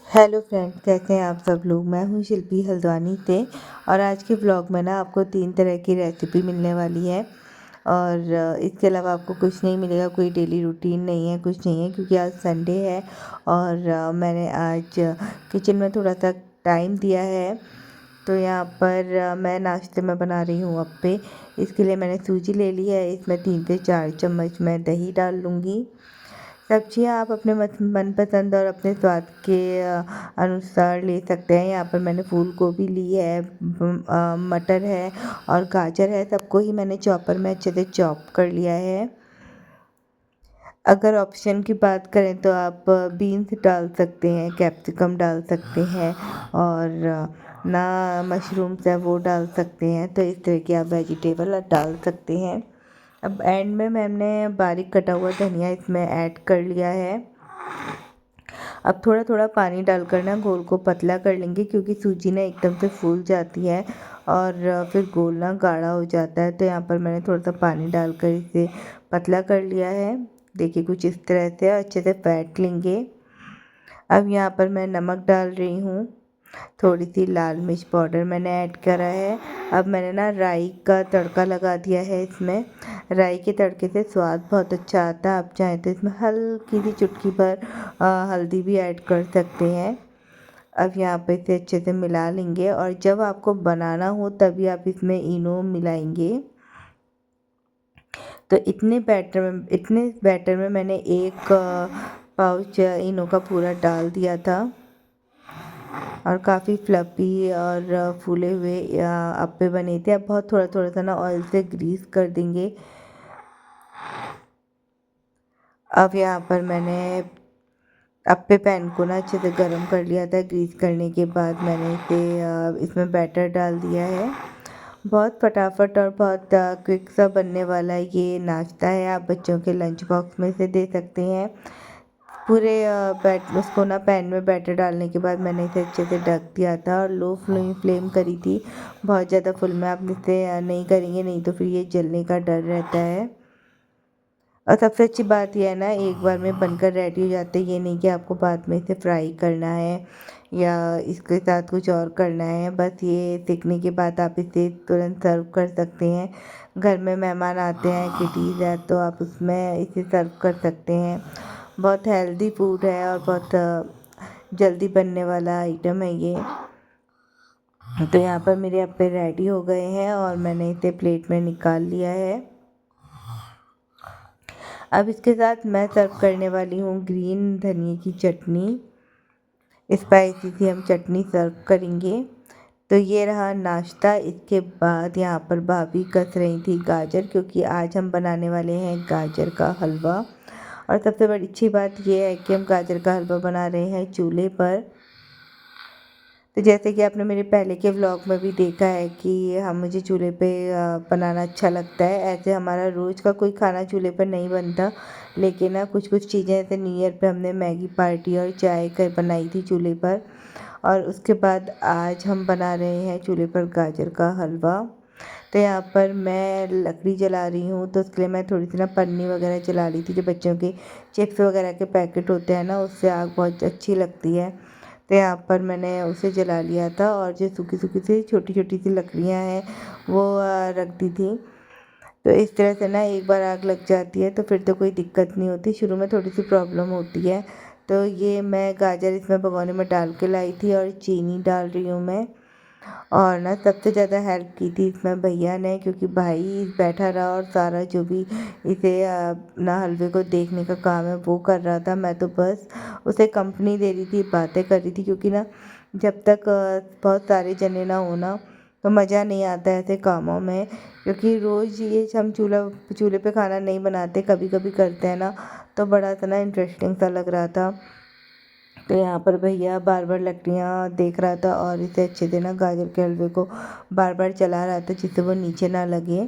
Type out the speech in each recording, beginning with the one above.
Hello friends, कैसे हैं आप सब लोग। मैं हूं शिल्पी हल्द्वानी से और आज के व्लॉग में ना आपको 3 तरह की रेसिपी मिलने वाली है। और इसके अलावा आपको कुछ नहीं मिलेगा, कोई डेली रूटीन नहीं है, कुछ नहीं है, क्योंकि आज संडे है। और मैंने आज किचन में थोड़ा सा टाइम दिया है। तो यहाँ पर मैं नाश्ते में बना रही हूँ अप्पे। इसके लिए मैंने सूजी ले ली है, इसमें 3 से 4 चम्मच मैं दही डाल लूँगी। सब्जियां आप अपने मनपसंद और अपने स्वाद के अनुसार ले सकते हैं। यहाँ पर मैंने फूल गोभी ली है, मटर है और गाजर है। सबको ही मैंने चॉपर में अच्छे से चॉप कर लिया है। अगर ऑप्शन की बात करें तो आप बीन्स डाल सकते हैं, कैप्सिकम डाल सकते हैं और ना मशरूम्स है वो डाल सकते हैं। तो इस तरह के आप वेजिटेबल डाल सकते हैं। अब एंड में मैंने बारीक कटा हुआ धनिया इसमें ऐड कर लिया है। अब थोड़ा थोड़ा पानी डालकर ना घोल को पतला कर लेंगे, क्योंकि सूजी ना एकदम से फूल जाती है और फिर घोल ना गाढ़ा हो जाता है। तो यहाँ पर मैंने थोड़ा सा पानी डालकर इसे पतला कर लिया है। देखिए कुछ इस तरह से अच्छे से फेंट लेंगे। अब यहाँ पर मैं नमक डाल रही हूँ, थोड़ी सी लाल मिर्च पाउडर मैंने ऐड करा है। अब मैंने ना राई का तड़का लगा दिया है इसमें। राई के तड़के से स्वाद बहुत अच्छा आता है। आप चाहें तो इसमें हल्की सी चुटकी भर हल्दी भी ऐड कर सकते हैं। अब यहाँ पे इसे अच्छे से मिला लेंगे और जब आपको बनाना हो तभी आप इसमें इनो मिलाएंगे। तो इतने बैटर में मैंने एक पाउच इनो का पूरा डाल दिया था और काफ़ी फ्लफ़ी और फूले हुए अप्पे बने थे। अब बहुत थोड़ा थोड़ा सा ना ऑयल से ग्रीस कर देंगे। अब यहाँ पर मैंने अप्पे पैन को ना अच्छे से गर्म कर लिया था। ग्रीस करने के बाद मैंने इसमें बैटर डाल दिया है। बहुत फटाफट और बहुत क्विक सा बनने वाला ये नाश्ता है। आप बच्चों के लंच बॉक्स में से दे सकते हैं। पूरे उसको ना पैन में बैटर डालने के बाद मैंने इसे अच्छे से ढक दिया था और लो फ्लेम करी थी। बहुत ज़्यादा फुल में आप इसे नहीं करेंगे, नहीं तो फिर ये जलने का डर रहता है। और सबसे अच्छी बात यह है ना, एक बार में बनकर रेडी हो जाते हैं। ये नहीं कि आपको बाद में इसे फ्राई करना है या इसके साथ कुछ और करना है। बस ये सीखने के बाद आप इसे तुरंत सर्व कर सकते हैं। घर में मेहमान आते हैं, किटीज़ है, तो आप उसमें इसे सर्व कर सकते हैं। बहुत हेल्दी फूड है और बहुत जल्दी बनने वाला आइटम है ये। तो यहाँ पर मेरे अप्पे रेडी हो गए हैं और मैंने इसे प्लेट में निकाल लिया है। अब इसके साथ मैं सर्व करने वाली हूँ ग्रीन धनिए की चटनी। स्पाइसी सी हम चटनी सर्व करेंगे। तो ये रहा नाश्ता। इसके बाद यहाँ पर भाभी कस रही थी गाजर, क्योंकि आज हम बनाने वाले हैं गाजर का हलवा। और सबसे बड़ी अच्छी बात ये है कि हम गाजर का हलवा बना रहे हैं चूल्हे पर। तो जैसे कि आपने मेरे पहले के व्लॉग में भी देखा है कि मुझे चूल्हे पे बनाना अच्छा लगता है। ऐसे हमारा रोज़ का कोई खाना चूल्हे पर नहीं बनता, लेकिन ना कुछ कुछ चीज़ें ऐसे न्यू ईयर पे हमने मैगी पार्टी और चाय कर बनाई थी चूल्हे पर। और उसके बाद आज हम बना रहे हैं चूल्हे पर गाजर का हलवा। तो यहाँ पर मैं लकड़ी जला रही हूँ, तो उसके लिए मैं थोड़ी सी ना पन्नी वगैरह जला ली थी। जो बच्चों के चिप्स वगैरह के पैकेट होते हैं ना, उससे आग बहुत अच्छी लगती है। तो यहाँ पर मैंने उसे जला लिया था और जो सूखी सूखी सी छोटी छोटी सी लकड़ियाँ हैं वो रख दी थी। तो इस तरह से ना एक बार आग लग जाती है तो फिर तो कोई दिक्कत नहीं होती। शुरू में थोड़ी सी प्रॉब्लम होती है। तो ये मैं गाजर इसमें भगोने में डाल के लाई थी और चीनी डाल रही हूँ मैं। और ना सबसे ज़्यादा हेल्प की थी इसमें भैया ने, क्योंकि भाई बैठा रहा और सारा जो भी इसे ना हलवे को देखने का काम है वो कर रहा था। मैं तो बस उसे कंपनी दे रही थी, बातें कर रही थी, क्योंकि ना जब तक बहुत सारे जने ना हो ना तो मज़ा नहीं आता ऐसे कामों में। क्योंकि रोज़ ये हम चूल्हे पे खाना नहीं बनाते, कभी कभी करते हैं ना, तो बड़ा सा ना इंटरेस्टिंग सा लग रहा था। तो यहाँ पर भैया बार बार लकड़ियाँ देख रहा था और इसे अच्छे से ना गाजर के हलवे को बार बार चला रहा था, जिससे वो नीचे ना लगे।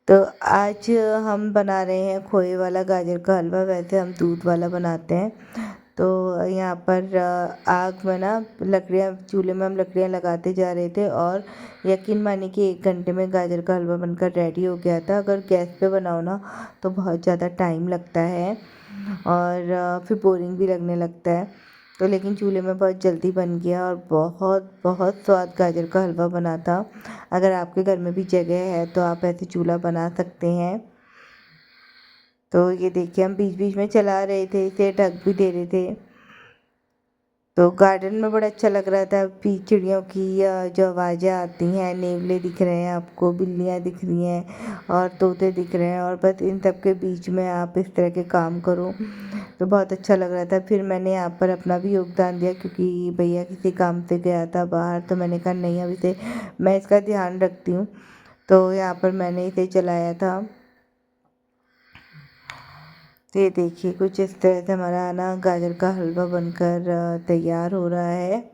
तो आज हम बना रहे हैं खोए वाला गाजर का हलवा। वैसे हम दूध वाला बनाते हैं। तो यहाँ पर आग में ना लकड़ियाँ, चूल्हे में हम लकड़ियाँ लगाते जा रहे थे और यकीन मानिए कि 1 घंटे में गाजर का हलवा बनकर रेडी हो गया था। अगर गैस पे बनाओ ना तो बहुत ज़्यादा टाइम लगता है और फिर बोरिंग भी लगने लगता है। तो लेकिन चूल्हे में बहुत जल्दी बन गया और बहुत बहुत स्वाद गाजर का हलवा बना था। अगर आपके घर में भी जगह है तो आप ऐसे चूल्हा बना सकते हैं। तो ये देखिए हम बीच बीच में चला रहे थे, इसे ढक भी दे रहे थे। तो गार्डन में बड़ा अच्छा लग रहा था। चिड़ियों की जो आवाज़ें आती हैं, नेवले दिख रहे हैं आपको, बिल्लियाँ दिख रही हैं और तोते दिख रहे हैं, और बस इन सब के बीच में आप इस तरह के काम करो तो बहुत अच्छा लग रहा था। फिर मैंने यहाँ पर अपना भी योगदान दिया क्योंकि भैया किसी काम से गया था बाहर, तो मैंने कहा नहीं अभी से मैं इसका ध्यान रखती हूँ। तो यहाँ पर मैंने इसे चलाया था। तो ये देखिए कुछ इस तरह से हमारा ना गाजर का हलवा बनकर तैयार हो रहा है।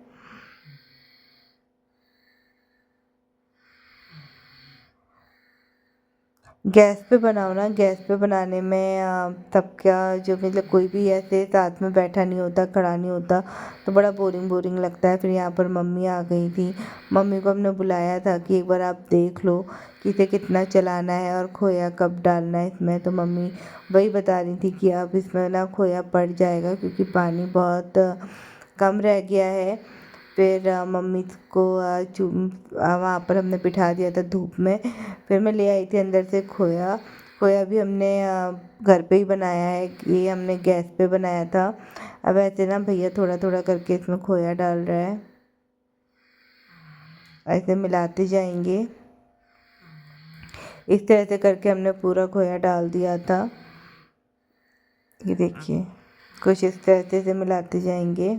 गैस पे बनाओ ना, गैस पे बनाने में सबका जो मतलब कोई भी ऐसे साथ में बैठा नहीं होता, खड़ा नहीं होता, तो बड़ा बोरिंग बोरिंग लगता है। फिर यहाँ पर मम्मी आ गई थी। मम्मी को हमने बुलाया था कि एक बार आप देख लो कि इसे कितना चलाना है और खोया कब डालना है इसमें। तो मम्मी वही बता रही थी कि अब इसमें ना खोया पड़ जाएगा क्योंकि पानी बहुत कम रह गया है। फिर मम्मी को वहाँ पर हमने बिठा दिया था धूप में। फिर मैं ले आई थी अंदर से खोया। खोया भी हमने घर पे ही बनाया है, ये हमने गैस पे बनाया था। अब ऐसे ना भैया थोड़ा थोड़ा करके इसमें खोया डाल रहा है, ऐसे मिलाते जाएंगे। इस तरह से करके हमने पूरा खोया डाल दिया था। ये देखिए कुछ इस तरह से मिलाते जाएंगे।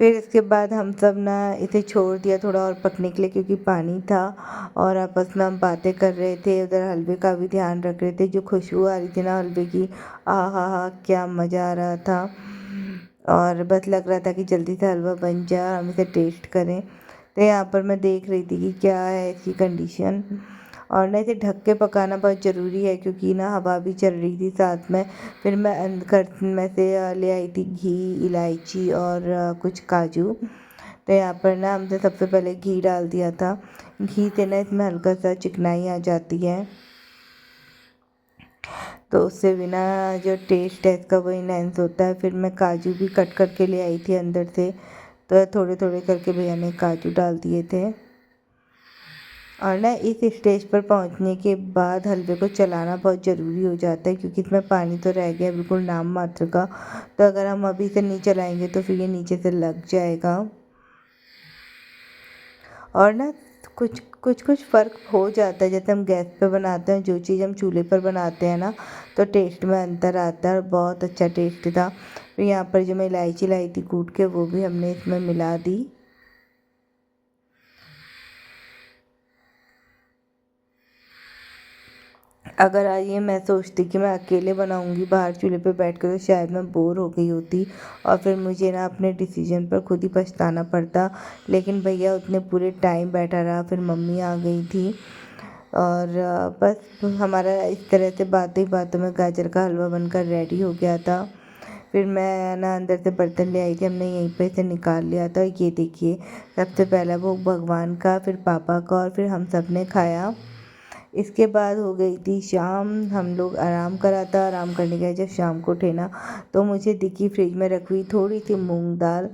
फिर इसके बाद हम सब ना इसे छोड़ दिया थोड़ा और पकने के लिए क्योंकि पानी था, और आपस में हम बातें कर रहे थे, उधर हलवे का भी ध्यान रख रहे थे। जो खुशबू आ रही थी ना हलवे की, हा क्या मज़ा आ रहा था। और बस लग रहा था कि जल्दी से हलवा बन जाए और हम इसे टेस्ट करें। तो यहाँ पर मैं देख रही थी कि क्या है इसकी कंडीशन। और ना इसे ढक के पकाना बहुत ज़रूरी है क्योंकि ना हवा भी चल रही थी साथ में। फिर मैं घर में से ले आई थी घी, इलायची और कुछ काजू। तो यहाँ पर ना हमने सबसे पहले घी डाल दिया था। घी से ना इसमें हल्का सा चिकनाई आ जाती है, तो उससे बिना जो टेस्ट है इसका वो इनहेंस होता है। फिर मैं काजू भी कट करके ले आई थी अंदर से, तो थोड़े थोड़े करके भैया ने काजू डाल दिए थे। और ना इस स्टेज पर पहुंचने के बाद हलवे को चलाना बहुत ज़रूरी हो जाता है क्योंकि इसमें पानी तो रह गया बिल्कुल नाम मात्र का। तो अगर हम अभी से नहीं चलाएंगे तो फिर ये नीचे से लग जाएगा। और ना कुछ कुछ कुछ फ़र्क हो जाता है, जैसे हम गैस पे बनाते हैं जो चीज़ हम चूल्हे पर बनाते हैं ना, तो टेस्ट में अंतर आता है और बहुत अच्छा टेस्ट था। फिर यहाँ पर जो मैं इलायची लाई थी कूट के वो भी हमने इसमें मिला दी। अगर आज ये मैं सोचती कि मैं अकेले बनाऊंगी बाहर चूल्हे पे बैठ कर तो शायद मैं बोर हो गई होती और फिर मुझे ना अपने डिसीजन पर खुद ही पछताना पड़ता। लेकिन भैया उतने पूरे टाइम बैठा रहा, फिर मम्मी आ गई थी और बस हमारा इस तरह से बातों ही बातों में गाजर का हलवा बनकर रेडी हो गया था। फिर मैं ना अंदर से बर्तन ले आई थी, हमने यहीं पे से निकाल लिया था। ये देखिए सबसे पहला भोग भगवान का, फिर पापा का और फिर हम सब ने खाया। इसके बाद हो गई थी शाम, हम लोग आराम करा था। आराम करने गए जब शाम को उठे ना, तो मुझे दिखी फ्रिज में रखी हुई थोड़ी सी मूंग दाल।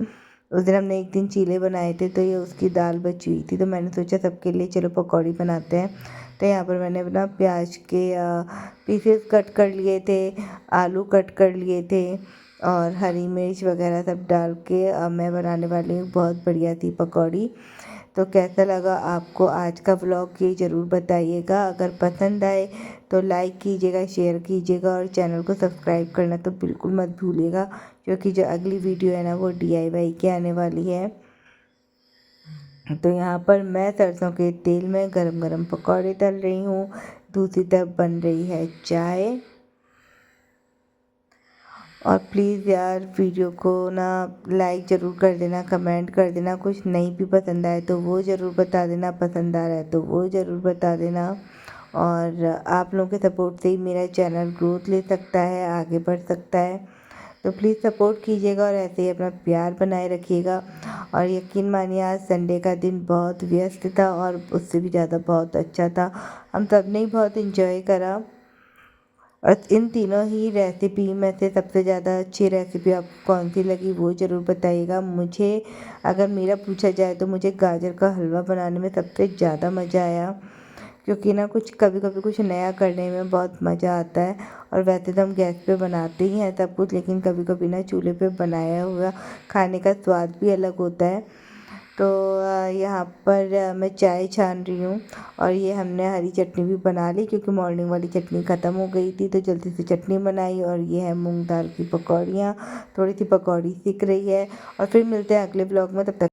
उस दिन हमने एक दिन चीले बनाए थे तो ये उसकी दाल बची हुई थी, तो मैंने सोचा सबके लिए चलो पकौड़ी बनाते हैं। तो यहाँ पर मैंने अपना प्याज के पीसेस कट कर लिए थे, आलू कट कर लिए थे और हरी मिर्च वगैरह सब डाल के मैं बनाने वाली हूँ बहुत बढ़िया सी पकौड़ी। तो कैसा लगा आपको आज का व्लॉग ये ज़रूर बताइएगा। अगर पसंद आए तो लाइक कीजिएगा, शेयर कीजिएगा और चैनल को सब्सक्राइब करना तो बिल्कुल मत भूलिएगा क्योंकि जो अगली वीडियो है ना वो DIY की आने वाली है। तो यहाँ पर मैं सरसों के तेल में गरम गरम पकौड़े तल रही हूँ, दूसरी तरफ बन रही है चाय। और प्लीज़ यार वीडियो को ना लाइक ज़रूर कर देना, कमेंट कर देना, कुछ नहीं भी पसंद आए तो वो ज़रूर बता देना, पसंद आ रहा है तो वो ज़रूर बता देना। और आप लोगों के सपोर्ट से ही मेरा चैनल ग्रोथ ले सकता है, आगे बढ़ सकता है। तो प्लीज़ सपोर्ट कीजिएगा और ऐसे ही अपना प्यार बनाए रखिएगा। और यकीन मानिए आज संडे का दिन बहुत व्यस्त था और उससे भी ज़्यादा बहुत अच्छा था, हम सब ने ही बहुत इन्जॉय करा। और इन तीनों ही रेसिपी में से सबसे ज़्यादा अच्छी रेसिपी आपको कौन सी लगी वो ज़रूर बताइएगा। मुझे अगर मेरा पूछा जाए तो मुझे गाजर का हलवा बनाने में सबसे ज़्यादा मज़ा आया, क्योंकि ना कुछ कभी कभी कुछ नया करने में बहुत मज़ा आता है। और वैसे तो हम गैस पे बनाते ही हैं सब कुछ, लेकिन कभी कभी ना चूल्हे पे बनाया हुआ खाने का स्वाद भी अलग होता है। तो यहाँ पर मैं चाय छान रही हूँ और ये हमने हरी चटनी भी बना ली, क्योंकि मॉर्निंग वाली चटनी ख़त्म हो गई थी तो जल्दी से चटनी बनाई। और ये है मूंग दाल की पकौड़ियाँ, थोड़ी सी पकौड़ी सिक रही है। और फिर मिलते हैं अगले ब्लॉग में, तब तक